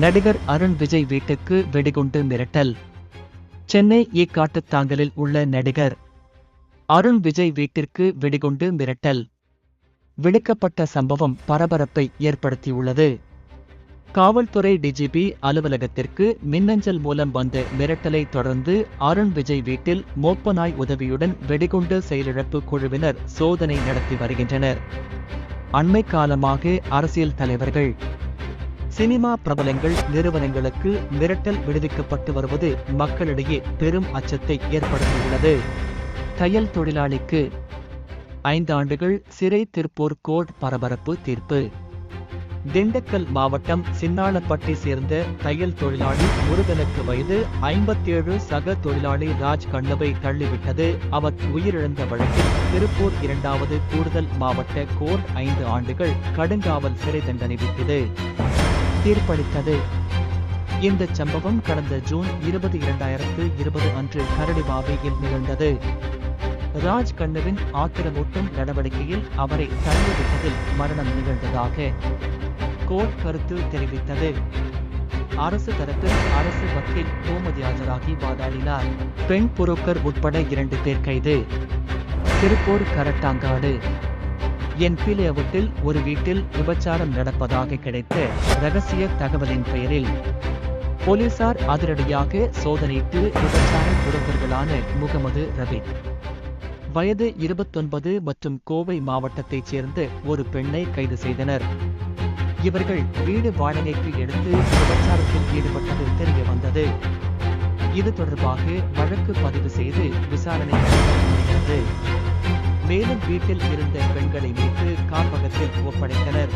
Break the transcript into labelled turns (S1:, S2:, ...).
S1: நடிகர் அருண் விஜய் வீட்டுக்கு வெடிகுண்டு மிரட்டல். சென்னை ஈக்காட்டுத்தாங்கலில் உள்ள நடிகர் அருண் விஜய் வீட்டிற்கு வெடிகுண்டு மிரட்டல் விடுக்கப்பட்ட சம்பவம் பரபரப்பை ஏற்படுத்தியுள்ளது. காவல்துறை டிஜிபி அலுவலகத்திற்கு மின்னஞ்சல் மூலம் வந்த மிரட்டலை தொடர்ந்து அருண் விஜய் வீட்டில் மோப்பநாய் உதவியுடன் வெடிகுண்டு செயலிழப்பு குழுவினர் சோதனை நடத்தி வருகின்றனர். அண்மை காலமாக அரசியல் தலைவர்கள், சினிமா பிரபலங்கள் நிறுவனங்களுக்கு மிரட்டல் விடுவிக்கப்பட்டு வருவது மக்களிடையே பெரும் அச்சத்தை ஏற்படுத்தியுள்ளது. தையல் தொழிலாளிக்கு 5 ஆண்டுகள் சிறை, திருப்பூர் கோர்ட் பரபரப்பு தீர்ப்பு. திண்டுக்கல் மாவட்டம் சின்னாளப்பட்டி சேர்ந்த தையல் தொழிலாளி முருகனுக்கு வயது 57 சக தொழிலாளி ராஜ் கண்ணுவை தள்ளிவிட்டது அவர் உயிரிழந்த வழக்கில் திருப்பூர் 2வது கூடுதல் மாவட்ட கோர்ட் 5 ஆண்டுகள் கடுங்காவல் சிறை தண்டனை விதித்தது தீர்ப்பளித்தது. இந்த சம்பவம் கடந்த ஜூன் 20, 2020 அன்று கரடிபாவையில் நிகழ்ந்தது. ராஜ் கண்ணுவின் ஆத்திரமூட்டும் நடவடிக்கையில் அவரை தள்ளிவிட்டதில் மரணம் நிகழ்ந்ததாக கோர்ட் கருத்து தெரிவித்தது. அரசு தரப்பில் அரசு வக்கீல் கோமதி ஆஜராகி வாதாடினார். பெண் புரோக்கர் உட்பட 2 பேர் கைது. திருப்பூர் கரட்டாங்காடு என்பிலேவுட்டில் ஒரு வீட்டில் விபச்சாரம் நடப்பதாக கிடைத்த ரகசிய தகவலின் பெயரில் போலீசார் அதிரடியாக சோதனையிட்டு விபச்சார புரோக்கர்களான முகமது ரபி, வயது 29 மற்றும் கோவை மாவட்டத்தைச் சேர்ந்த ஒரு பெண்ணை கைது செய்தனர். இவர்கள் வீடு வாடகைக்கு எடுத்து விபச்சாரத்தில் ஈடுபட்டது தெரிய வந்தது. இது தொடர்பாக வழக்கு பதிவு செய்து விசாரணை நடத்தப்படுகிறது. மேலும் வீட்டில் இருந்த பெண்களை மீட்டு காப்பகத்தில் ஒப்படைத்தனர்.